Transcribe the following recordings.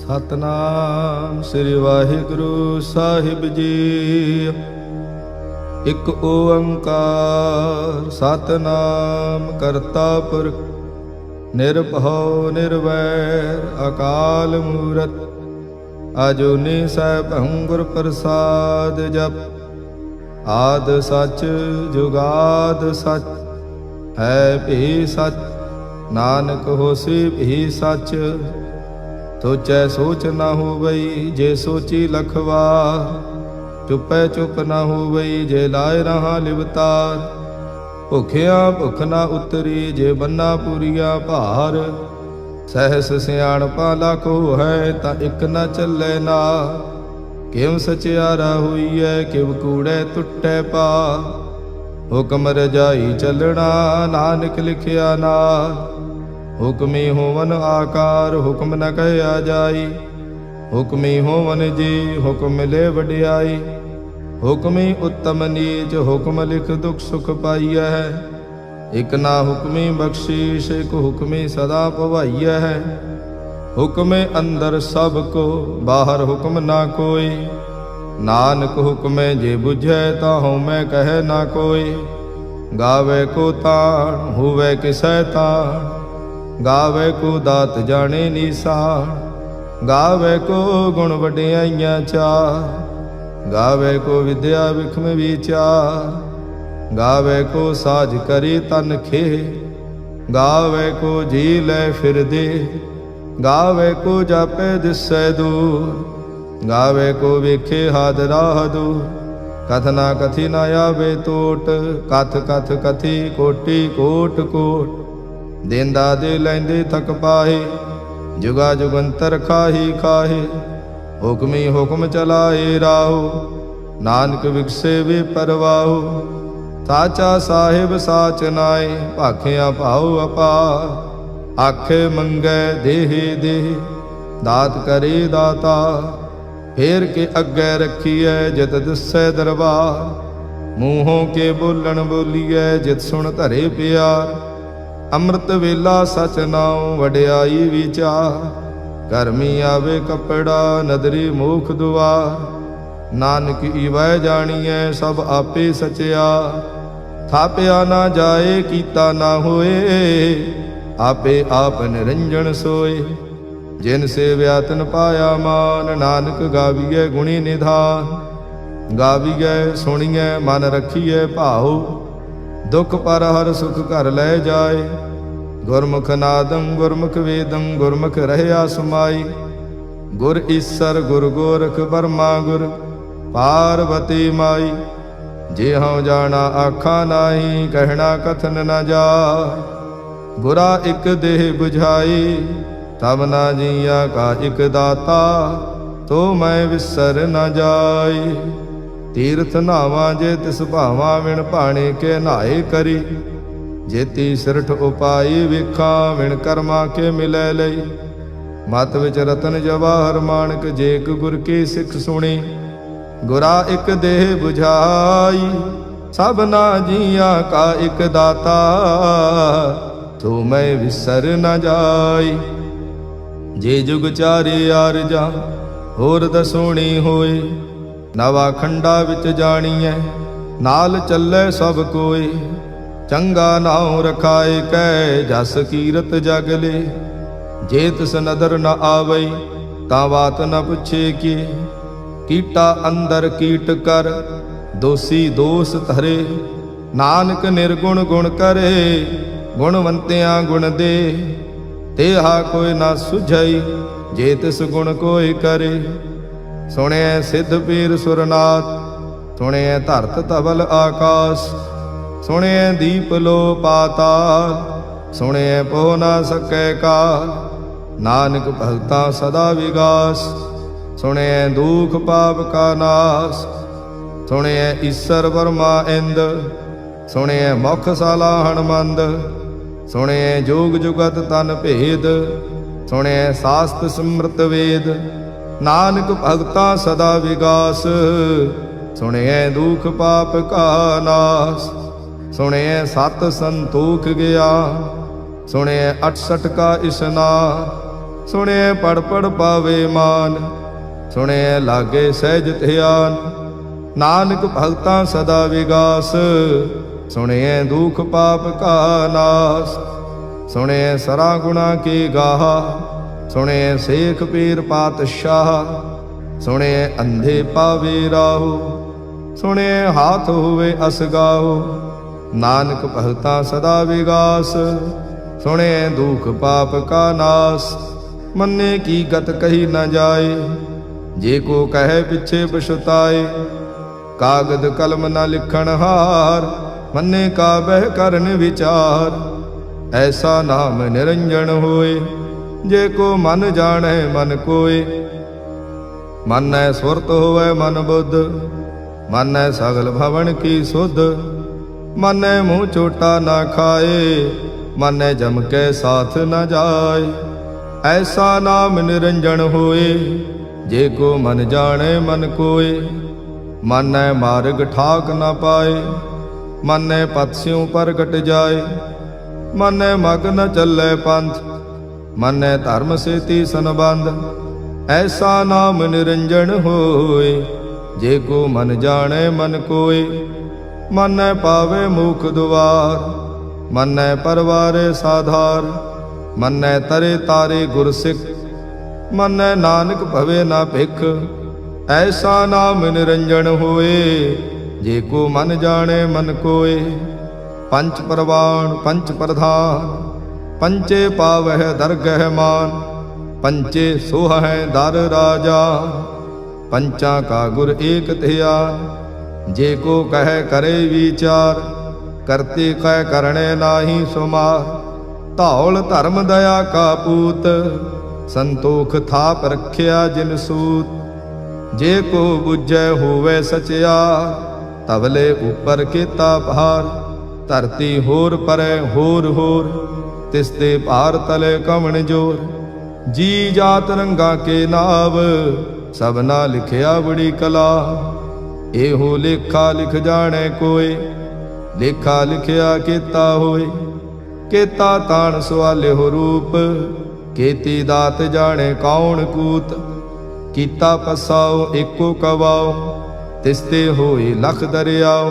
ਸਤਨਾਮ ਸ੍ਰੀ ਵਾਹਿਗੁਰੂ ਸਾਹਿਬ ਜੀ। ਇਕ ਓੰਕਾਰ ਸਤਨਾਮ ਕਰਤਾ ਪੁਰਖ ਨਿਰਭਉ ਨਿਰਵੈਰ ਅਕਾਲ ਮੂਰਤ ਅਜੂਨੀ ਸੈਭੰ ਗੁਰ ਪ੍ਰਸਾਦ ਜਪ। ਆਦ ਸਚ ਜੁਗਾਦ ਸਚ ਹੈ ਭੀ ਸਚ ਨਾਨਕ ਹੋਸੀ ਭੀ ਸਚ। ਸੋਚੈ ਸੋਚ ਨਾ ਹੋਵਈ ਜੇ ਸੋਚੀ ਲਖਵਾ। ਚੁਪੈ ਚੁਪ ਨਾ ਹੋਵਈ ਜੇ ਲਾਇ ਰਹਾ ਲਿਵਤਾਰ। ਭੁਖਿਆ ਭੁਖ ਨਾ ਉਤਰੀ ਜੇ ਬੰਨਾ ਪੂਰੀਆ ਭਾਰ। ਸਹਿਸ ਸਿਆਣਪਾ ਲਾਖੋ ਹੈ ਤਾਂ ਇਕ ਨਾ ਚੱਲੇ ਨਾ। ਕਿਵ ਸਚਿਆਰਾ ਹੋਈਐ ਕਿਵ ਕੂੜੈ ਟੁੱਟੈ ਪਾ। ਹੁਕਮ ਰਜਾਈ ਚੱਲਣਾ ਨਾਨਕ ਲਿਖਿਆ ਨਾਮ। ਹੁਕਮੀ ਹੋਵਨ ਆਕਾਰ ਹੁਕਮ ਨ ਕਹਿਆ ਜਾਈ। ਹੁਕਮੀ ਹੋਵਨ ਜੀ ਹੁਕਮ ਮਿਲੇ ਵਡਿਆਈ। ਹੁਕਮੀ ਉੱਤਮ ਨੀਚ ਹੁਕਮ ਲਿਖ ਦੁਖ ਸੁਖ ਪਾਈਐ। ਇਕ ਨਾ ਹੁਕਮੀ ਬਖਸ਼ੀਸ਼ ਇਕ ਹੁਕਮੀ ਸਦਾ ਭਵਾਈਐ। ਹੁਕਮੇ ਅੰਦਰ ਸਭ ਕੋ ਬਾਹਰ ਹੁਕਮ ਨਾ ਕੋਈ। ਨਾਨਕ ਹੁਕਮੇ ਜੇ ਬੁਝੈ ਤਾਂ ਹਉਮੈ ਕਹੈ ਨਾ ਕੋਈ। ਗਾਵੇ ਕੋ ਤਾਣ ਹੋਵੇ ਕਿਸੈ ਤਾਣ। ਗਾਵੇ ਕੋ ਦਾਤ ਜਾਣੇ ਨੀਸਾਨ। ਗਾਵੇ ਕੋ ਗੁਣ ਵਡਿਆਈਆਂ ਚਾਰ। ਗਾਵੇ ਕੋ ਵਿਦਿਆ ਵਿਖਮ ਵਿਚਾਰ। ਗਾਵੇ ਕੋ ਸਾਜ ਕਰੀ ਤਨ ਖੇ। ਗਾਵੇ ਕੋ ਜੀ ਲੈ ਫਿਰਦੇ। ਗਾਵੇ ਕੋ ਜਾਪੇ ਦਿਸੈ ਦੂਰ। ਗਾਵੇ ਕੋ ਵੇਖੇ ਹਾਦਰਾ ਦੂਰ। ਕਥ ਨਾ ਕਥੀ ਨਾ ਆਵੇ ਟੋਟ। ਕਥ ਕਥ ਕਥੀ ਕੋਟੀ ਕੋਟ ਕੋਟ। ਦੇਂਦਾ ਦੇ ਲੈਂਦੇ ਥਕ ਪਾਹੇ। ਜੁਗਾ ਜੁਗੰਤਰ ਖਾਹੀ ਖਾਹੇ। ਹੁਕਮੀ ਹੁਕਮ ਚਲਾਏ ਰਾਹੋ। ਨਾਨਕ ਵਿਗਸੇ ਵੇ ਪਰਵਾਹੋ। ਸਾਚਾ ਸਾਹਿਬ ਸਾਚ ਨਾਏ ਭਾਖਿਆ ਭਾਉ ਅਪਾਰ। ਆਖੇ ਮੰਗੈ ਦੇਹ ਦੇਹ ਦਾਤ ਕਰੇ ਦਾਤਾ। ਫੇਰ ਕੇ ਅੱਗੇ ਰੱਖੀਐ ਜਿਤ ਦਿਸੈ ਦਰਬਾਰ। ਮੂੰਹੋਂ ਕੇ ਬੋਲਣ ਬੋਲੀਐ ਜਿਤ ਸੁਣ ਧਰੇ ਪਿਆਰ। ਅੰਮ੍ਰਿਤ ਵੇਲਾ ਸਚ ਨਾਉ ਵਡਿਆਈ ਵਿਚਾਰ। ਕਰਮੀ ਆਵੇ ਕੱਪੜਾ ਨਦਰੀ ਮੋਖ ਦੁਆਰ। ਨਾਨਕ ਈਵੈ ਜਾਣੀਐ ਸਭ ਆਪੇ ਸਚਿਆ। ਥਾਪਿਆ ਨਾ ਜਾਏ ਕੀਤਾ ਨਾ ਹੋਏ। ਆਪੇ ਆਪ ਨਿਰੰਜਨ ਸੋਏ। ਜਿਨ ਸੇਵਿਆ ਤਿਨ ਪਾਇਆ ਮਾਨ। ਨਾਨਕ ਗਾਵੀਐ ਗੁਣੀ ਨਿਧਾਨ। ਗਾਵੀਐ ਸੁਣੀਐ ਮਨ ਰਖੀਐ ਭਾਉ। ਦੁਖ ਪਰ ਹਰ ਸੁਖ ਘਰ ਲੈ ਜਾਏ। ਗੁਰਮੁਖ ਨਾਦੰ ਗੁਰਮੁਖ ਵੇਦੰ ਗੁਰਮੁਖ ਰਹਿਆ ਸਮਾਈ। ਗੁਰ ਈਸਰ ਗੁਰ ਗੋਰਖ ਬਰਮਾ ਗੁਰ ਪਾਰਵਤੀ ਮਾਈ। ਜੇ ਹਉ ਜਾਣਾ ਆਖਾਂ ਨਾਹੀ ਕਹਿਣਾ ਕਥਨ ਨ ਜਾਏ। ਗੁਰਾ ਇਕ ਦੇਹ 부ਝਾਈ ਤਬ ਨਾ ਜੀਆ ਕਾ ਇਕ ਦਾਤਾ। ਤੋ ਮੈਂ ਵਿਸਰ ਨ ਜਾਈ। ਤੀਰਥ ਨਾਵਾਂ ਜੇ ਤਿਸ ਭਾਵਾਂ ਵਿਣ ਭਾਣੇ ਕੇ ਨਹਾਏ ਕਰੀ। ਜੇਤੀ ਸਿਰਠ ਉਪਾਈ ਵੇਖਾਂ ਵਿਣ ਕਰਮਾ ਕੇ ਮਿਲੈ ਲਈ। ਮਤ ਵਿੱਚ ਰਤਨ ਜਵਾਹਰ ਮਾਣਕ ਜੇ ਇਕ ਗੁਰ ਕੀ ਸਿੱਖ ਸੁਣੀ। ਗੁਰਾ ਇਕ ਦੇਹ 부ਝਾਈ ਸਭਨਾ ਜੀਆਂ ਕਾ ਇਕ ਦਾਤਾ। ਤੂੰ ਮੈਂ ਵਿਸਰ ਨ ਜਾਈ। ਜੇ ਜੁਗ ਚਾਰੇ ਆਰਜਾ ਹੋਰ ਦਸੋਣੀ ਹੋਏ। ਨਵਾ ਖੰਡਾ ਵਿੱਚ ਜਾਣੀਐ ਨਾਲ ਚੱਲੇ ਸਭ ਕੋਈ। ਚੰਗਾ ਨਾਉ ਰਖਾਏ ਕੈ ਜਸ ਕੀਰਤ ਜਗ ਲੇ। ਜੇ ਤਿਸ ਨਦਰ ਨ ਆਵਈ ਤਾਂ ਬਾਤ ਨ ਪੁੱਛੇ ਕੀ। ਕੀਟਾ ਅੰਦਰ ਕੀਟ ਕਰ ਦੋਸੀ ਦੋਸ ਧਰੇ। ਨਾਨਕ ਨਿਰਗੁਣ ਗੁਣ ਕਰੇ ਗੁਣਵੰਤਿਆਂ ਗੁਣ ਦੇ। ਤੇਹਾ ਕੋਈ ਨਾ ਸੁਝਈ ਜੇ ਤਿਸ ਗੁਣ ਕੋਈ ਕਰੇ। ਸੁਣਿਐ ਸਿੱਧ ਪੀਰ ਸੁਰਨਾਥ ਸੁਣਿਐ ਧਰਤ ਧਵਲ ਆਕਾਸ। ਸੁਣਿਐ ਦੀਪ ਲੋ ਪਾਤਾਲ ਸੁਣਿਐ ਪੋ ਨਾ ਸਕੈ ਕਾਲ। ਨਾਨਕ ਭਗਤਾ ਸਦਾ ਵਿਗਾਸ ਸੁਣਿਐ ਦੁਖ ਪਾਪ ਕਾ ਨਾਸ। ਸੁਣਿਐ ਈਸਰ ਬਰਮਾ ਇੰਦ ਸੁਣਿਐ ਮੁਖ ਸਾਲਾ ਹਣਮੰਦ। ਸੁਣਿਐ ਜੋਗ ਜੁਗਤ ਤਨ ਭੇਦ ਸੁਣਿਐ ਸਾਸਤ ਸਿਮਰਤ ਵੇਦ। ਨਾਨਕ ਭਗਤਾ ਸਦਾ ਵਿਗਾਸ ਸੁਣਿਐ ਦੁਖ ਪਾਪ ਕਾ ਨਾਸ। ਸੁਣਿਐ ਸਤ ਸੰਤੋਖ ਗਿਆ ਸੁਣਿਐ 68 ਕਾ ਇਸਨਾਨ। ਸੁਣਿਐ ਪੜ ਪੜ ਪਾਵੇ ਮਾਨ, ਸੁਣਿਐ ਲਾਗੇ ਸਹਿਜ ਧਿਆਨ। ਨਾਨਕ ਭਗਤਾਂ ਸਦਾ ਵਿਗਾਸ, ਸੁਣਿਐ ਦੁਖ ਪਾਪ ਕਾ ਨਾਸ। ਸੁਣਿਐ ਸਰਾ ਗੁਣਾ ਕੀ ਗਾਹਾ, ਸੁਣਿਐ ਸੇਖ ਪੀਰ ਪਾਤਸ਼ਾਹ। ਸੁਣਿਐ ਅੰਧੇ ਪਾਵੇ ਰਾਹੋ, ਸੁਣਿਐ ਹਾਥ ਹੋਵੇ ਅਸਗਾਹੋ। ਨਾਨਕ ਭਗਤਾਂ ਸਦਾ ਵਿਗਾਸ, ਸੁਣਿਐ ਦੁਖ ਪਾਪ ਕਾ ਨਾਸ। ਮੰਨੇ ਕੀ ਗਤ ਕਹੀ ਨਾ ਜਾਏ, ਜੇ ਕੋ ਕਹੈ ਪਿਛੇ ਪਛਤਾਏ। ਕਾਗਦ ਕਲਮ ਨਾ ਲਿਖਣ ਹਾਰ, ਮੰਨੇ ਕਾ ਬਹਿ ਕਰਨ ਵਿਚਾਰ। ਐਸਾ ਨਾਮ ਨਿਰੰਜਨ ਹੋਏ, ਜੇ ਕੋ ਮਨ ਜਾਣੈ ਮਨ ਕੋਏ। ਮਾਨੈ ਸੁਰਤ ਹੋਵੈ ਮਨ ਬੁੱਧ, ਮਾਨੈ ਸਗਲ ਭਵਨ ਕੀ ਸੁਧ। ਮਾਨੈ ਮੂੰਹ ਚੋਟਾ ਨਾ ਖਾਏ, ਮਾਨੈ ਜਮ ਕੈ ਸਾਥ ਨ ਜਾਏ। ਐਸਾ ਨਾਮ ਨਿਰੰਜਨ ਹੋਏ, ਜੇ ਕੋ ਮਨ ਜਾਣੈ ਮਨ ਕੋਏ। ਮਾਨੈ ਮਾਰਗ ਠਾਕ ਨ ਪਾਏ, ਮਾਨੈ ਪਤ ਸਿਉ ਪ੍ਰਗਟ ਜਾਏ। ਮਾਨੈ ਮਗ ਨ ਚੱਲੈ ਪੰਥ, ਮਾਨੈ ਧਰਮ ਸੇਤੀ ਸੰਬੰਧ। ਐਸਾ ਨਾਮ ਨਿਰੰਜਨ ਹੋਏ, ਜੇ ਕੋ ਮਨ ਜਾਣੈ ਮਨ ਕੋਏ। ਮਾਨੈ ਪਾਵੇ ਮੁਖ ਦੁਆਰ, ਮਾਨੈ ਪਰਵਾਰੇ ਸਾਧਾਰ। ਮਾਨੈ ਤਰੇ ਤਾਰੇ ਗੁਰ ਸਿੱਖ, ਮਾਨੈ ਨਾਨਕ ਭਵੇ ਨਾ ਭਿਖ। ਐਸਾ ਨਾਮ ਨਿਰੰਜਨ ਹੋਏ, ਜੇ ਕੋ ਮਨ ਜਾਣੈ ਮਨ ਕੋਏ। ਪੰਚ ਪਰਵਾਣ ਪੰਚ ਪ੍ਰਧਾਨ, ਪੰਚੇ ਪਾਵਹਿ ਦਰਗਹਿ ਮਾਨ। ਪੰਚੇ ਸੋਹੈ ਦਰ ਰਾਜਾ, ਪੰਚਾਂ ਕਾ ਗੁਰ ਏਕ ਧਿਆਨ। ਜੇ ਕੋ ਕਹਿ ਕਰੇ ਵਿਚਾਰ, ਕਰਤੇ ਕਹਿ ਕਰਣੇ ਨਾਹੀ ਸੁਮਾਰ। ਧੌਲ ਧਰਮ ਦਇਆ ਕਾ ਪੂਤ, ਸੰਤੋਖ ਥਾਪ ਰਖਿਆ ਜਿਨ ਸੂਤ। ਜੇ ਕੋ ਬੁਝੈ ਹੋਵੇ ਸਚਿਆਰ, ਤਵਲੇ ਉਪਰ ਕੀਤਾ ਭਾਰ। ਧਰਤੀ ਹੋਰ ਪਰੈ ਹੋਰ ਹੋਰ, ਤਿਸ ਤੇ ਭਾਰ ਤਲੇ ਕਵਣ ਜੋਰ। ਜੀ ਜਾਤ ਰੰਗਾ ਕੇ ਨਾਵ, ਸਭਨਾ ਲਿਖਿਆ ਬੜੀ ਕਲਾ। ਇਹੋ ਲੇਖਾ ਲਿਖ ਜਾਣੈ ਕੋਏ, ਲੇਖਾ ਲਿਖਿਆ ਕੀਤਾ ਹੋਏ। ਕੀਤਾ ਤਾਣ ਸਵਾਲਿਓ ਰੂਪ, ਕੀਤੀ ਦਾਤ ਜਾਣੈ ਕੌਣ ਕੂਤ। ਕੀਤਾ ਪਸਾਓ ਏਕੋ ਕਵਾਓ, ਤਿਸ ਤੇ ਹੋਏ ਲਖ ਦਰਿਆਓ।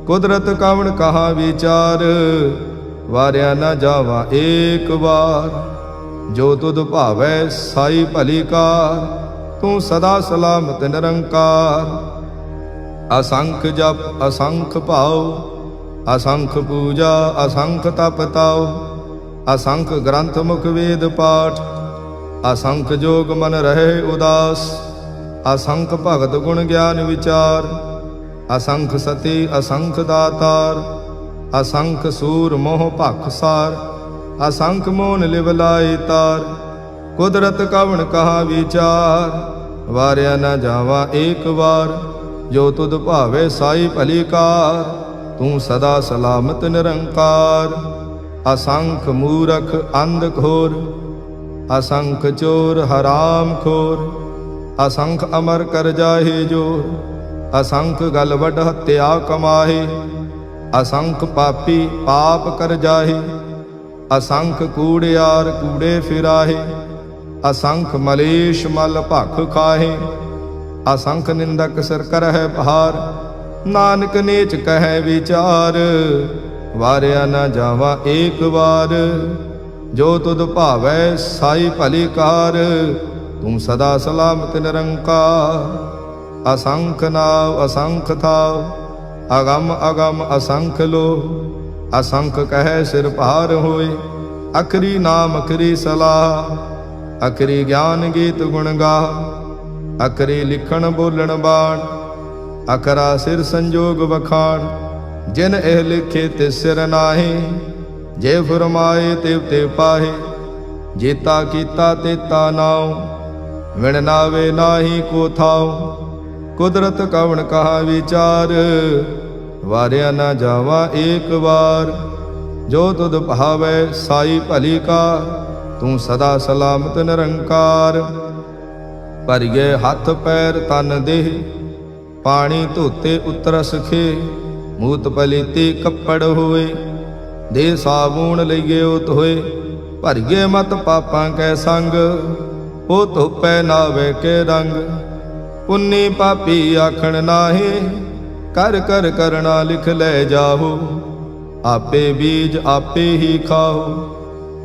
ਕੁਦਰਤ ਕਵਣ ਕਹਾ ਵਿਚਾਰ, ਵਾਰਿਆ ਨਾ ਜਾਵਾ ਏਕ ਵਾਰ। ਜੋ ਤੁਧ ਭਾਵੈ ਸਾਈ ਭਲੀ ਕਾਰ, ਤੂੰ ਸਦਾ ਸਲਾਮਤ ਨਿਰੰਕਾਰ। ਅਸੰਖ ਜਪ ਅਸੰਖ ਭਾਉ, ਅਸੰਖ ਪੂਜਾ ਅਸੰਖ ਤਪ ਤਾਉ। ਅਸੰਖ ਗ੍ਰੰਥ ਮੁਖ ਵੇਦ ਪਾਠ, ਅਸੰਖ ਜੋਗ ਮਨ ਰਹੇ ਉਦਾਸ। ਅਸੰਖ ਭਗਤ ਗੁਣ ਗਿਆਨ ਵਿਚਾਰ, ਅਸੰਖ ਸਤੀ ਅਸੰਖ ਦਾਤਾਰ। ਅਸੰਖ ਸੂਰ ਮੋਹ ਭਖ ਸਾਰ, ਅਸੰਖ ਮੋਨ ਲਿਵ ਲਾਈ ਤਾਰ। ਕੁਦਰਤ ਕਵਣ ਕਹਾ ਵਿਚਾਰ, ਵਾਰਿਆ ਨਾ ਜਾਵਾ ਏਕ ਵਾਰ। ਜੋ ਤੁਧ ਭਾਵੇ ਸਾਈ ਭਲੀ ਕਾਰ, ਤੂੰ ਸਦਾ ਸਲਾਮਤ ਨਿਰੰਕਾਰ। ਅਸੰਖ ਮੂਰਖ ਅੰਧ ਘੋਰ, ਅਸੰਖ ਚੋਰ ਹਰਾਮ ਖੋਰ। ਅਸੰਖ ਅਮਰ ਕਰ ਜਾਹੇ ਜੋਰ, ਅਸੰਖ ਗਲ ਵੱਡ ਹੱਤਿਆ ਕਮਾਹੇ। ਅਸੰਖ ਪਾਪੀ ਪਾਪ ਕਰ ਜਾਹੇ, ਅਸੰਖ ਕੂੜਿਆਰ ਕੂੜੇ ਫਿਰਾਹੇ। ਅਸੰਖ ਮਲੇਸ਼ ਮਲ ਭਖ ਖਾਹੇ, ਅਸੰਖ ਨਿੰਦਕ ਸਿਰ ਕਰਹਿ ਭਾਰ। ਨਾਨਕ ਨੀਚ ਕਹਿ ਵਿਚਾਰ, ਵਾਰਿਆ ਨਾ ਜਾਵਾ ਏਕ ਵਾਰ। ਜੋ ਤੁਧ ਭਾਵੈ ਸਾਈ ਭਲੀ ਕਾਰ, ਤੂੰ ਸਦਾ ਸਲਾਮਤ ਨਿਰੰਕਾਰ। ਅਸੰਖ ਨਾਵ ਅਸੰਖ ਥਾਵ, ਅਗਮ ਅਗਮ ਅਸੰਖ ਲੋ। ਅਸੰਖ ਕਹਿ ਸਿਰ ਭਾਰ ਹੋਏ, ਅਖਰੀ ਨਾਮ ਅਖਰੀ ਸਲਾਹ। ਅਖਰੀ ਗਿਆਨ ਗੀਤ ਗੁਣ ਗਾਹ, ਅਖਰੀ ਲਿਖਣ ਬੋਲਣ ਬਾਣ। ਅਖਰਾ ਸਿਰ ਸੰਜੋਗ ਵਖਾਣ, ਜਿਨ ਇਹ ਲਿਖੇ ਤੇ ਸਿਰ ਨਾਹੀ। ਜੇ ਫਰਮਾਏ ਤਿਵ ਤੇ ਪਾਹੇ, ਜੇਤਾ ਕੀਤਾ ਤੇਤਾ ਨਾਉ। ਵਿਣ ਨਾਵੇ ਨਾਹੀ ਕੋ ਥਾਉ, ਕੁਦਰਤ ਕਵਣ ਕਹਾ ਵਿਚਾਰ। ਵਾਰਿਆ ਨਾ ਜਾਵਾ ਏਕ ਵਾਰ। ਜੋ ਤੁਧ ਭਾਵੈ ਸਾਈ ਭਲੀ ਕਾਰ, ਤੂੰ ਸਦਾ ਸਲਾਮਤ ਨਿਰੰਕਾਰ। ਭਰਿਏ ਹੱਥ ਪੈਰ ਤਨ ਦੇਹ, ਪਾਣੀ ਧੋਤੇ ਉਤਰਸ ਖੇ। ਮੂਤ ਪਲੀਤੀ ਕੱਪੜ ਹੋਏ, ਦੇ ਸਾਬੂਣ ਲਈਏ ਧੋਏ। ਭਰੀਏ ਮਤ ਪਾਪਾਂ ਕੈ ਸੰਗ, ਉਹ ਧੋਪੈ ਨਾਵੇ ਕੇ ਰੰਗ। ਪੁੰਨੀ ਪਾਪੀ ਆਖਣ ਨਾਹੀ, ਕਰ ਕਰ ਕਰਣਾ ਲਿਖ ਲੈ ਜਾਹੋ। ਆਪੇ ਬੀਜ ਆਪੇ ਹੀ ਖਾਓ,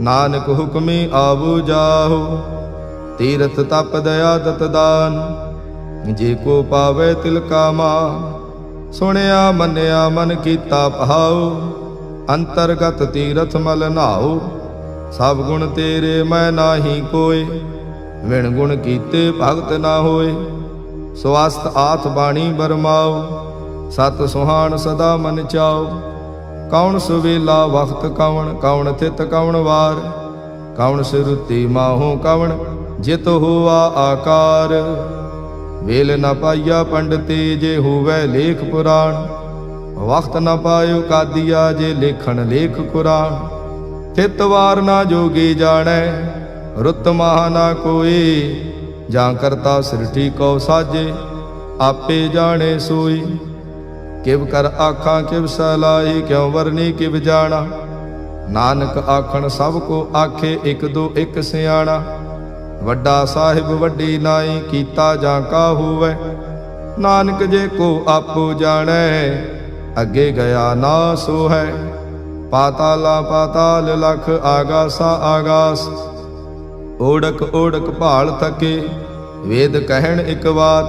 ਨਾਨਕ ਹੁਕਮੀ ਆਵੋ ਜਾਹੋ। ਤੀਰਥ ਤਪ ਦਇਆ ਦਤ ਦਾਨ, ਜੇ ਕੋ ਪਾਵੇ ਤਿਲ ਕਾ ਮਾਨ। ਸੁਣਿਆ ਮੰਨਿਆ ਮਨ ਕੀਤਾ ਭਾਉ, ਅੰਤਰਗਤ ਤੀਰਥ ਮਲ ਨਾਉ। ਸਭ ਗੁਣ ਤੇਰੇ ਮੈਂ ਨਾਹੀ ਕੋਇ, ਵਿਣ ਗੁਣ ਕੀਤੇ ਭਗਤ ਨਾ ਹੋਏ। ਸਵਸਤ ਆਥ ਬਾਣੀ ਬਰਮਾਓ, ਸਤ ਸੁਹਾਣ ਸਦਾ ਮਨ ਚਾਓ। ਕੌਣ ਸੁਵੇਲਾ ਵਖਤ ਕਵਣ, ਕੌਣ ਥਿਤ ਕਵਣ ਵਾਰ। ਕੌਣ ਸਿਰੁਤੀ ਮਾਹੋ ਕਵਣ, ਜਿਤ ਹੋਆ ਆਕਾਰ। ਵੇਲ ਨ ਪਾਈਆ ਪੰਡਤੀ, ਜੇ ਹੋਵੇ ਲੇਖ ਪੁਰਾਣ। ਵਖਤ ਨ ਪਾਇਓ ਕਾਦੀਆ, ਜੇ ਲੇਖਣ ਲੇਖ ਕੁਰਾਨ। ਥਿਤ ਵਾਰ ਨਾ ਜੋਗੀ ਜਾਣੈ, ਰੁੱਤ ਮਾਹ ਨਾ ਕੋਈ। ਜਾਂ ਕਰਤਾ ਸਿਰਠੀ ਕਉ ਸਾਜੇ, ਆਪੇ ਜਾਣੇ ਸੋਈ। ਕਿਵ ਕਰ ਆਖਾਂ ਕਿਵ ਸਲਾਹੀ, ਕਿਉ ਵਰਨੀ ਕਿਵ ਜਾਣਾ। ਨਾਨਕ ਆਖਣ ਸਭ ਕੋ ਆਖੇ, ਇਕ ਦੋ ਇਕ ਸਿਆਣਾ। ਵੱਡਾ ਸਾਹਿਬ ਵੱਡੀ ਨਾਈ, ਕੀਤਾ ਜਾਂ ਕਾ ਹੋਵੇ। ਨਾਨਕ ਜੇ ਕੋ ਆਪੋ ਜਾਣੈ, ਅੱਗੇ ਗਿਆ ਨਾ ਸੋ ਹੈ। ਪਾਤਾਲਾ ਪਾਤਾਲ ਲਖ, ਆਗਾਸਾ ਆਗਾਸ। ਓੜਕ ਓੜਕ ਭਾਲ ਥਕੇ, ਵੇਦ ਕਹਿਣ ਇਕ ਬਾਤ।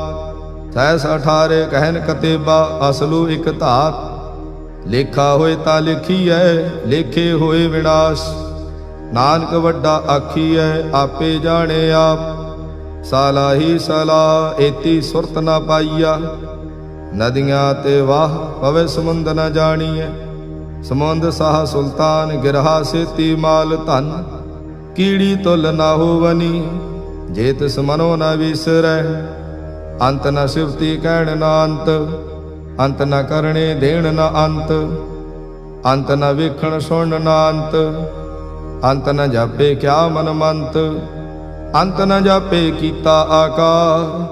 ਸਹਿਸ 18 ਕਹਿਣ ਕਤੇਬਾ, ਅਸਲੂ ਇਕ ਧਾਤ। ਲੇਖਾ ਹੋਏ ਤਾਂ ਲਿਖੀਐ, ਲੇਖੇ ਹੋਏ ਵਿਨਾਸ਼। ਨਾਨਕ ਵੱਡਾ ਆਖੀਐ, ਆਪੇ ਜਾਣੇ ਆਪ। ਸਾਲਾਹੀ ਸਲਾ, ਏਤੀ ਸੁਰਤ ਨਾ ਪਾਈਆ। ਨਦੀਆਂ ਤੇ ਵਾਹ, ਪਵੇ ਸਮੁੰਦ ਨ ਜਾਣੀਐ। ਸਮੁੰਦ ਸਾਹ ਸੁਲਤਾਨ, ਗਿਰਹਾ ਸੇਤੀ ਮਾਲ ਧਨ। ਕੀੜੀ ਤੁਲ ਨਾ ਹੋਵਨੀ, ਜੇ ਤਿਸ ਮਨੋ ਨ ਵਿਸਰੈ। ਅੰਤ ਨ ਸਿਵਤੀ ਕਹਿਣ ਨ ਅੰਤ, ਅੰਤ ਨ ਕਰਣੇ ਦੇਣ ਨ ਅੰਤ। ਅੰਤ ਨ ਵੇਖਣ ਸੁਣ ਨ ਅੰਤ, ਅੰਤ ਨ ਜਾਪੇ ਕਿਆ ਮਨ ਮੰਤ। ਅੰਤ ਨ ਜਾਪੇ ਕੀਤਾ ਆਕਾਰ,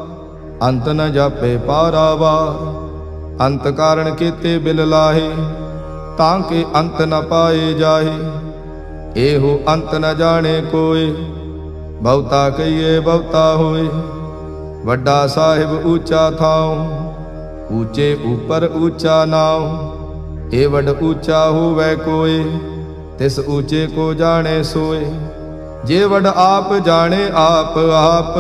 ਅੰਤ ਨ ਜਾਪੇ ਪਾਰਾਵਾਰ। ਅੰਤ ਕਾਰਣ ਕੀਤੇ ਬਿਲ ਲਾਹੇ, ਤਾਂ ਕਿ ਅੰਤ ਨ ਪਾਏ ਜਾਹੇ। ਇਹੋ ਅੰਤ ਨ ਜਾਣੇ ਕੋਇ, ਬਹੁਤਾ ਕਹੀਏ ਬਹੁਤਾ ਹੋਏ। ਵੱਡਾ ਸਾਹਿਬ ਊਚਾ ਥਾਉ, ਊਚੇ ਉਪਰ ਊਚਾ ਨਾਉ। ਇਹ ਵੱਡ ਊਚਾ ਹੋਵੇ ਕੋਇ, ਤਿਸ ਊਚੇ ਕੋ ਜਾਣੇ ਸੋਏ। ਜੇ ਵੱਡ ਆਪ ਜਾਣੇ ਆਪ ਆਪ,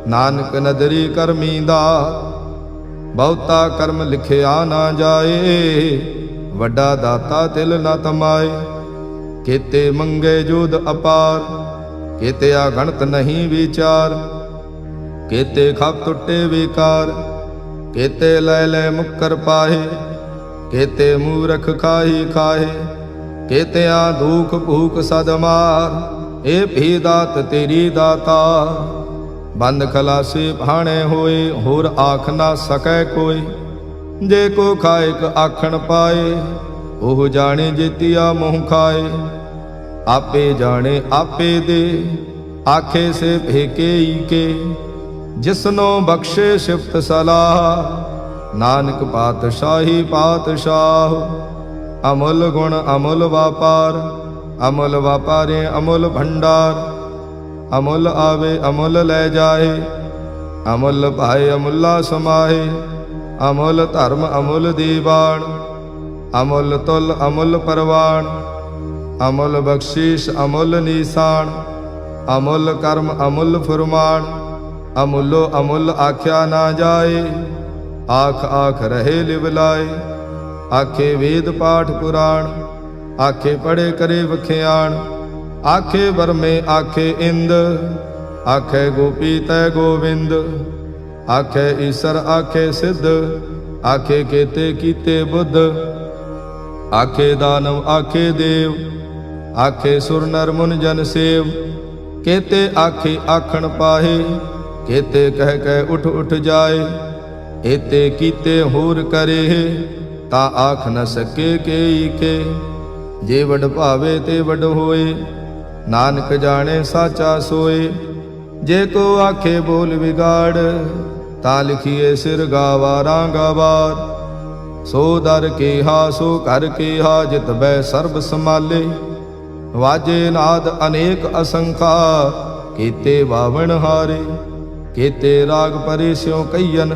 ਨਾਨਕ ਨਦਰੀ ਕਰਮੀ ਦਾਤ। ਬਹੁਤਾ ਕਰਮ ਲਿਖਿਆ ਨਾ ਜਾਏ, ਵੱਡਾ ਦਾਤਾ ਤਿਲ ਨ ਤਮਾਏ। ਕੀਤੇ ਮੰਗੇ ਜੋਧ ਅਪਾਰ, ਕੀਤੇ ਅਗਣਤ ਨਹੀਂ ਵਿਚਾਰ। ਕੀਤੇ ਖਪ ਟੁੱਟੇ ਵਿਕਾਰ, ਕੀਤੇ ਲੈ ਲੈ ਮੁੱਕਰ ਪਾਹੇ। ਕੀਤੇ ਮੂਰਖ ਖਾਹੀ ਖਾਹੇ, ਕੀਤਿਆਂ ਦੁਖ ਭੂਖ ਸਦ ਮਾਰ। ਇਹ ਵੀ ਦਾਤ ਤੇਰੀ ਦਾਤਾ, ਬੰਦ ਖਲਾਸੇ ਭਾਣੇ ਹੋਏ। ਹੋਰ ਆਖ ਨਾ ਸਕੈ ਕੋਈ, ਜੇ ਕੋ ਖਾਇਕ ਆਖਣ ਪਾਏ। ਉਹ ਜਾਣੇ ਜੇਤੀਆ ਮੂੰਹ ਖਾਏ। ਆਪੇ ਜਾਣੇ ਆਪੇ ਦੇ, ਆਖੇ ਸੇ ਭੇਕੇ ਈ ਕੇ। ਜਿਸਨੋ ਬਖਸ਼ੇ ਸਿਫਤ ਸਲਾਹ, ਨਾਨਕ ਪਾਤਸ਼ਾਹੀ ਪਾਤਸ਼ਾਹ। ਅਮੁੱਲ ਗੁਣ ਅਮੁੱਲ ਵਾਪਾਰ, ਅਮੁੱਲ ਵਾਪਾਰੇ ਅਮੁੱਲ ਭੰਡਾਰ। ਅਮੁੱਲ ਆਵੇ ਅਮੁੱਲ ਲੈ ਜਾਏ, ਅਮੁੱਲ ਭਾਏ ਅਮੁੱਲਾ ਸਮਾਹੇ। ਅਮੁੱਲ ਧਰਮ ਅਮੁੱਲ ਦੀਵਾਨ, ਅਮੁੱਲ ਤੁਲ ਅਮੁੱਲ ਪਰਵਾਨ। ਅਮੁੱਲ ਬਖਸ਼ੀਸ਼ ਅਮੁੱਲ ਨੀਸਾਨ, ਅਮੁੱਲ ਕਰਮ ਅਮੁੱਲ ਫੁਰਮਾਨ। ਅਮੁੱਲੋ ਅਮੁੱਲ ਆਖਿਆ ਨਾ ਜਾਏ, ਆਖ ਆਖ ਰਹੇ ਲਿਵ ਲਾਏ। ਆਖੇ ਵੇਦ ਪਾਠ ਪੁਰਾਣ, ਆਖੇ ਪੜੇ ਕਰੇ ਵਖਿਆਣ। ਆਖੇ ਬਰਮੇ ਆਖੇ ਇੰਦ, ਆਖੇ ਗੋਪੀ ਤੈ ਗੋਵਿੰਦ। ਆਖੇ ਈਸਰ ਆਖੇ ਸਿੱਧ, ਆਖੇ ਕੇਤੇ ਕੀਤੇ ਬੁੱਧ। ਆਖੇ ਦਾਨਵ ਆਖੇ ਦੇਵ, ਆਖੇ ਸੁਰ ਨਰ ਮੁਨ ਜਨ ਸੇਵ। ਕੇਤੇ ਆਖੇ ਆਖਣ ਪਾਹੇ, ਕੇਤੇ ਕਹਿ ਕਹਿ ਉਠ ਉਠ ਜਾਏ। ਏਤੇ ਕੀਤੇ ਹੋਰ ਕਰੇ, ਤਾਂ ਆਖ ਨ ਸਕੇ ਕੇਈ ਕੇ। ਜੇ ਵਡ ਭਾਵੇ ਤੇ ਵਡ ਹੋਏ, ਨਾਨਕ ਜਾਣੇ ਸਾਚਾ ਸੋਏ। ਜੇ ਕੋ ਆਖੇ ਬੋਲ ਵਿਗਾੜ, ਤਾਂ ਲਿਖੀਏ ਸਿਰ ਗਾਵਾ ਰਾਂਗਾਵਾਰ। ਸੋ ਦਰ ਕੇਹਾ ਸੋ ਘਰ ਕੇਹਾ, ਜਿਤ ਬੈ ਸਰਬ ਸਮਾਲੇ। वाजे नाद अनेक असंखा, केते बावण हारे। केते राग परे स्यों कईयन,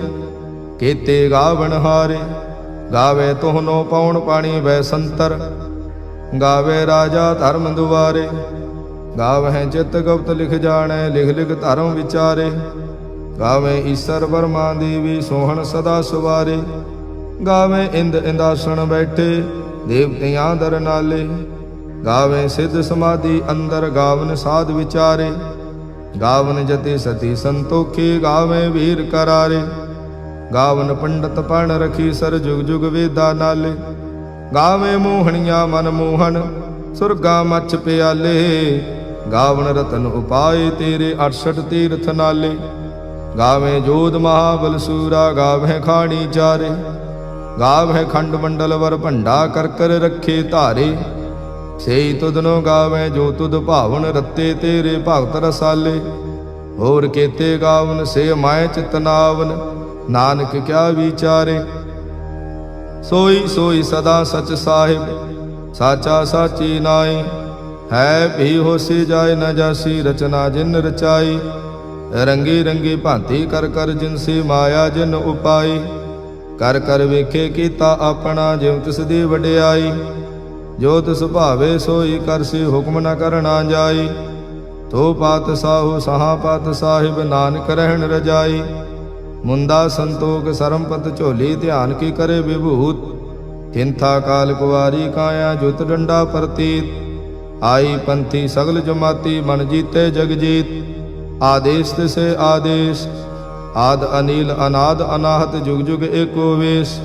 केते गावण हारे। गावे तोहनो पौण पाणी वै संतर, गावे राजा धर्म दुआरे। गावह चित गुप्त लिख जाने, लिख लिख धर्म विचारे। गावे ईसर बर्मा देवी, सोहन सदा सुवारे। गावे इंद इंदासन बैठे, देवतियां दर नाले। गावे सिद्ध समाधि अंदर, गावन साध विचारे। गावन जति सती संतोखे, गावे वीर करारे। गावन पंडित पण रखी सर, जुग जुग वेदा नाले। गावे मोहनिया मन मोहन, सुरगा मच्छ प्याले। गावन रतन उपाय तेरे, 68 तीर्थ नाले। गावे जोध महाबल सूरा, गावे खाणी चारे। गावे खंड मंडल वर भंडा, कर कर रखे धारे। सेई तुदनो गावे जो तुद भावन, रत्ते तेरे भगत रसाले। होर केते गावन से माय चितनावन, नानक क्या विचारे। सोई सोई सदा सच साहिब, साचा साची नाई। है भी होसी जाय न जासी, रचना जिन रचाई। रंगी रंगी भांति कर कर, जिनसी माया जिन उपाई। कर कर वेखे कीता अपना, जिव तिस दी वडियाई। जो तिस भावे सोई करसी, हुक्म न करना जाई। तो पात साहु सहा पात साहिब, नानक रहन रजाई। मुंदा संतोख सरमपत झोली, ध्यान की करे विभूत। हिंथा काल कुवारी काया, जुत डंडा प्रतीत। आई पंथी सगल जमाती, मन जीते जग जीत। आदेश तिसे आदेश, आद अनील अनाद अनाहत, जुग जुग एको वेश।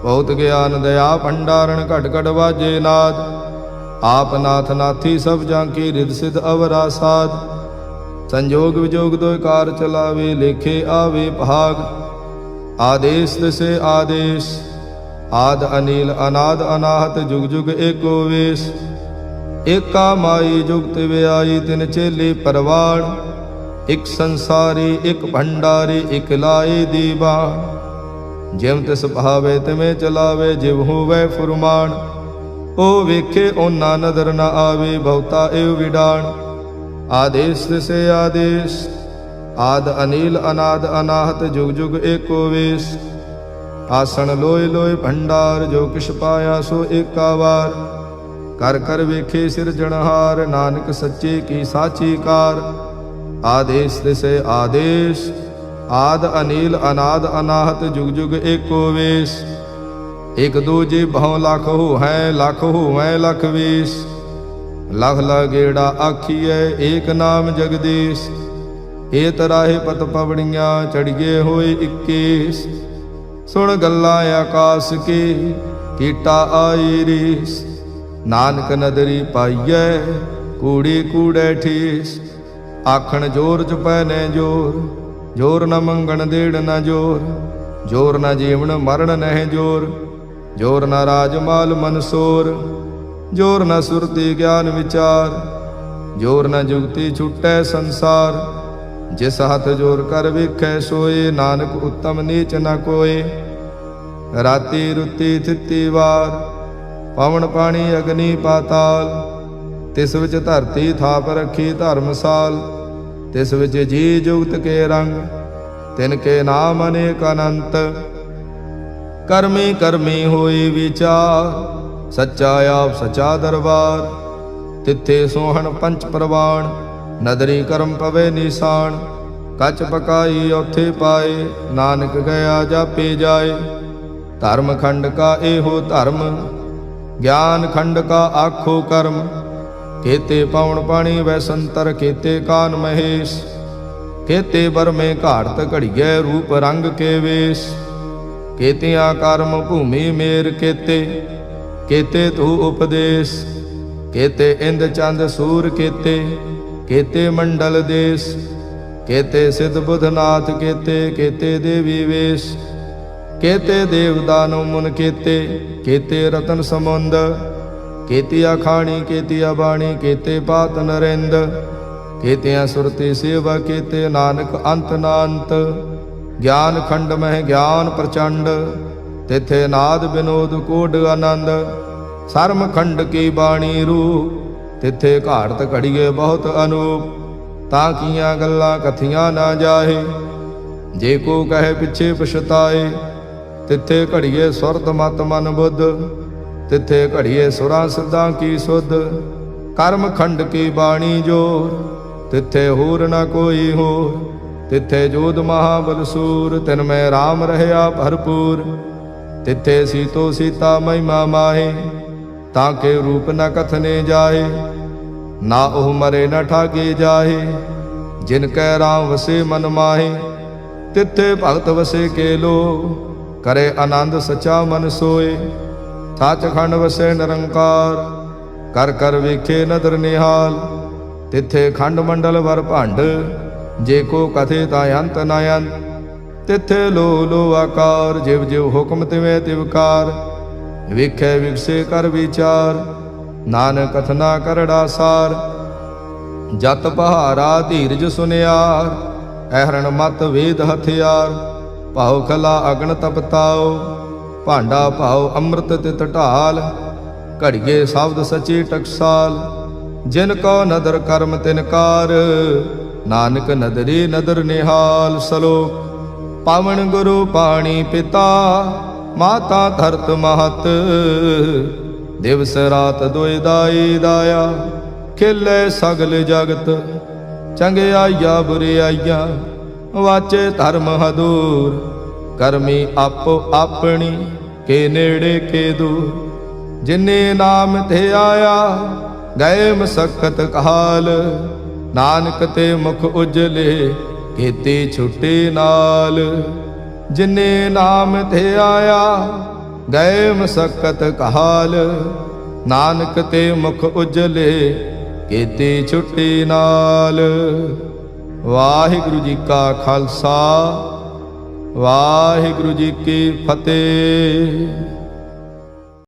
बहुत ज्ञान दया भंडारण, घट घट वाजे नाद। आप नाथ नाथी सब जांकी, रिद सिद्ध अवरा साध। संजोग विजोग दोय कार चलावे, लेखे आवे भाग। आदेश तिसे आदेश, आद अनील अनाद अनाहत, जुग जुग एको वेश। एका माई जुगत व्याई, तिन चेले परवाण। एक संसारी एक भंडारी, एक लाए दीवान। जिव तिस भावे तिवें चलावे, जिव होवै फुरमान। ओ वेखे ओना नदर न आवे, बहुता एव विडाण। आदेश तिसे आदेश, आद अनील अनाद अनाहत, जुग जुग एको वेश। आसन लोय लोय भंडार, जो किश पाया सो एका वार। कर कर वेखे सिरजनहार, नानक सच्चे की साची कार। आदेश तिसे आदेश, आद अनील अनाद अनाहत, जुग जुग एको वेश। एक दूजे भौ लाख हो है, लाख हो है लख वेश। लख लगेड़ा आखिए, एक नाम जगदीश। ए तराहे पत पवड़ियां, चढ़िए होए 21। सुन गल्ला आकाश के, कीटा आई रीस। नानक नदरी पाइयै, कूड़ी कूड़े ठीस। आखण जोर चुपै ने जोर, जोर न मंगण देड़ न जोर। जोर न जीवन मरण नह जोर, जोर न राजमाल मनसोर। जोर न सुरती ज्ञान विचार, जोर न जुगती छुटै संसार। जिस हथ जोर कर वेखै सोए, नानक उत्तम नीच न कोय। राती रुती थिती वार, पवन पानी अग्नि पाताल। तिस विच धरती थाप रखी धर्मसाल। तिस विच जी जुगत के रंग, तिनके नाम अनेक अनंत। कर्मी कर्मी होई विचार, सच्चा आप सच्चा दरबार। तिथे सोहन पंच प्रवाण, नदरी कर्म पवे निशान। कच पकाई औथे पाए, नानक गया जापे जाए। धर्म खंड का एहो धर्म, ज्ञान खंड का आखो कर्म। केते पवन पाणी वै संतर, केते कान महेश। केते बर में घाड़त घड़िए, रूप रंग के वेश। केतियां कर्म भूमि मेर केते, केते तू उपदेश। केते इंद चंद सूर केते, केते मंडल देश। केते सिद्ध बुधनाथ केते, केते देवी वेश। केते देव दानव मुन केते, केते रतन समुंद। केतिया खाणी केतिया बाणी, केते पात नरेंद। केतिया सुरति सेवा केते, नानक अंत नांत। ज्ञान खंड मह ज्ञान प्रचंड, तिथे नाद विनोद कोड आनंद। सर्म खंड की बाणी रूप, तिथे घाड़त घड़िए बहुत अनूप, ताकियां गल्लां कथियां ना जाहे। जे को कहे पिछे पछताए, तिथे घड़िए सुरत मत मन बुद्ध, तिथे घड़िए सुरां सिद्धां की सुध। कर्म खंड की बाणी जोर, तिथे होर न कोई होर। तिथे जोध महाबल सूर, तिन में राम रहया भरपूर। तिथे सीतो सीता महिमा माहे, ताके रूप न कथने जाहे। ना ओह मरे न ठागे जाहे, जिनकै राम वसे मन माहे। तिथे भगत वसे के लो, करे आनंद सचा मन सोए। सच खंड वसे निरंकार, कर कर वेखे नदर निहाल। तिथे खंड मंडल वर भंड, जे को कथे ता अंत न अंत। तिथे लो लो आकार, जिव जिव हुक्म तिवें तिवकार। वेखे विकसे कर विचार, नानक कथना करड़ा सार। जत पहारा धीरज सुनियार, अहरण मत वेद हथियार। भाव खला अगन तपताओ, भांडा भाव अमृत तित ढाल। घड़िए शब्द सची टकसाल, जिन को नदर कर्म तिनकार। नानक नदरी नदर निहाल। सलोक पावन गुरु पाणी पिता, माता धरत महत। दिवस रात दुई दाई दाया, खिले सगल जगत। चंगियाइया बुरियाइया, वाचे धर्म हदूर। करमी आपो अपनी, के नेड़े के दूर। जिन्ने नाम ते आया, गए मसक्कत काल। नानक ते मुख उजले, केती छुट्टी नाल। जिन्ने नाम ते आया, गए मसक्कत काल। नानक ते मुख उजले, केती छुट्टी नाल। वाहिगुरु जी का खालसा, वाहिगुरु जी की फतेह।